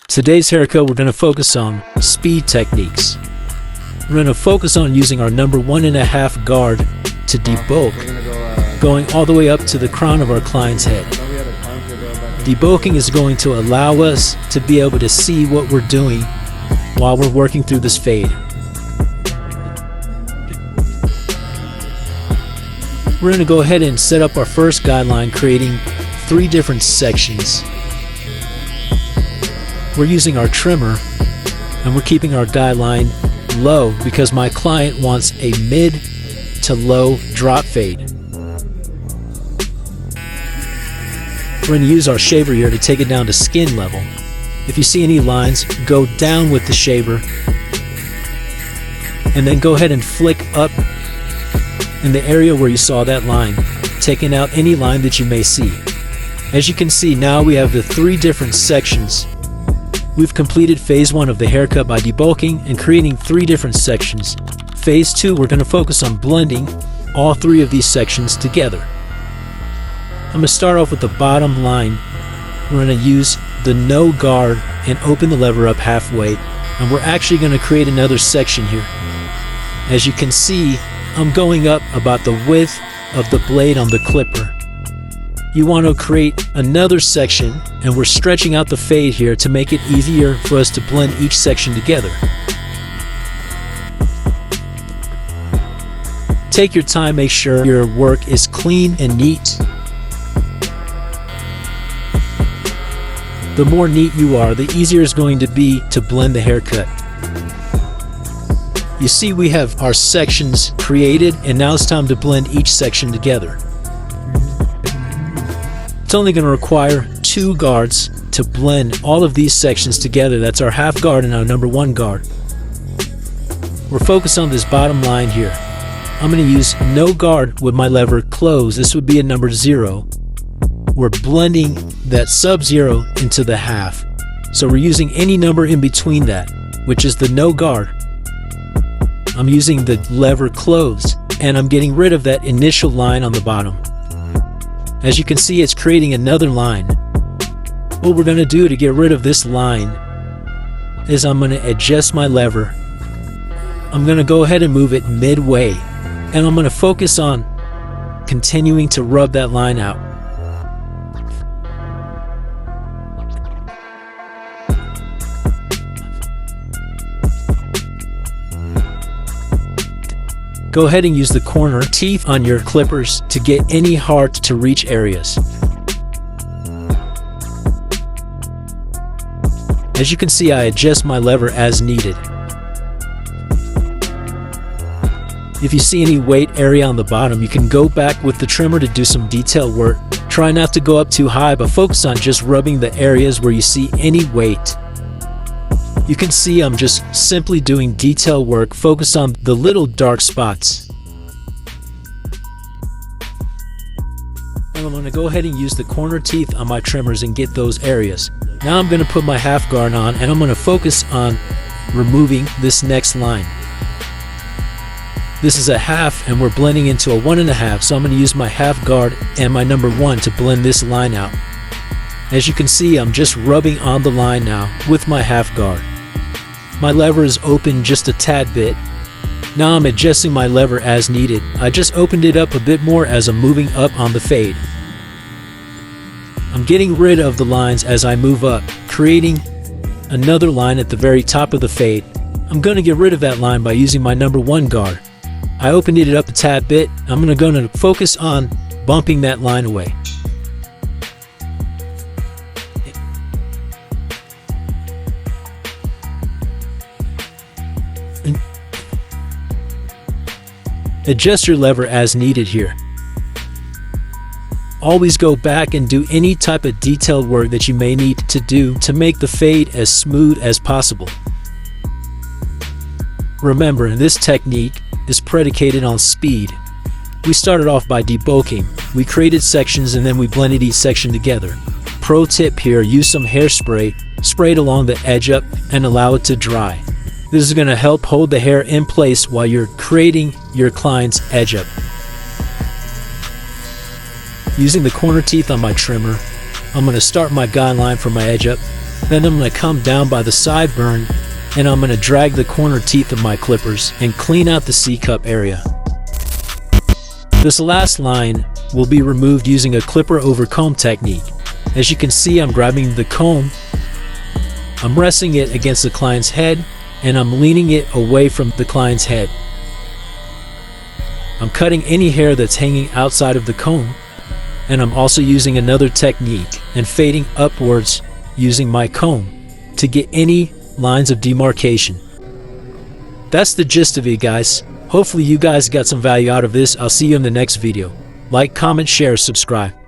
Today's haircut, we're going to focus on speed techniques. We're going to focus on using our number 1.5 guard to debulk, going all the way up to the crown of our client's head. Debulking is going to allow us to be able to see what we're doing while we're working through this fade. We're going to go ahead and set up our first guideline, creating 3 different sections. We're using our trimmer and we're keeping our guideline low because my client wants a mid to low drop fade. We're going to use our shaver here to take it down to skin level. If you see any lines, go down with the shaver and then go ahead and flick up in the area where you saw that line, taking out any line that you may see. As you can see, now we have the 3 different sections. We've completed phase 1 of the haircut by debulking and creating 3 different sections. Phase 2, we're going to focus on blending all 3 of these sections together. I'm going to start off with the bottom line. We're going to use the no guard and open the lever up halfway, and we're actually going to create another section here. As you can see, I'm going up about the width of the blade on the clipper. You want to create another section, and we're stretching out the fade here to make it easier for us to blend each section together. Take your time, make sure your work is clean and neat. The more neat you are, the easier it's going to be to blend the haircut. You see, we have our sections created, and now it's time to blend each section together. It's only going to require 2 guards to blend all of these sections together. That's our half guard and our number 1 guard. We're focused on this bottom line here. I'm going to use no guard with my lever closed. This would be a number 0. We're blending that sub-0 into the half. So we're using any number in between that, which is the no guard. I'm using the lever closed, and I'm getting rid of that initial line on the bottom. As you can see, it's creating another line. What we're going to do to get rid of this line is I'm going to adjust my lever. I'm going to go ahead and move it midway, and I'm going to focus on continuing to rub that line out. Go ahead and use the corner teeth on your clippers to get any hard to reach areas. As you can see, I adjust my lever as needed. If you see any weight area on the bottom, you can go back with the trimmer to do some detail work. Try not to go up too high, but focus on just rubbing the areas where you see any weight. You can see I'm just simply doing detail work, focused on the little dark spots. And I'm going to go ahead and use the corner teeth on my trimmers and get those areas. Now I'm going to put my half guard on, and I'm going to focus on removing this next line. This is a half, and we're blending into a 1.5, so I'm going to use my half guard and my number 1 to blend this line out. As you can see, I'm just rubbing on the line now with my half guard. My lever is open just a tad bit. Now I'm adjusting my lever as needed. I just opened it up a bit more as I'm moving up on the fade. I'm getting rid of the lines as I move up, creating another line at the very top of the fade. I'm going to get rid of that line by using my number 1 guard. I opened it up a tad bit. I'm going to focus on bumping that line away. Adjust your lever as needed here. Always go back and do any type of detailed work that you may need to do to make the fade as smooth as possible. Remember, this technique is predicated on speed. We started off by debulking. We created sections and then we blended each section together. Pro tip here, use some hairspray, spray it along the edge up and allow it to dry. This is going to help hold the hair in place while you're creating your client's edge up. Using the corner teeth on my trimmer, I'm going to start my guideline for my edge up. Then I'm going to come down by the sideburn and I'm going to drag the corner teeth of my clippers and clean out the C-cup area. This last line will be removed using a clipper over comb technique. As you can see, I'm grabbing the comb, I'm resting it against the client's head, and I'm leaning it away from the client's head. I'm cutting any hair that's hanging outside of the comb, and I'm also using another technique and fading upwards using my comb to get any lines of demarcation. That's the gist of it, guys. Hopefully you guys got some value out of this. I'll see you in the next video. Like, comment, share, subscribe.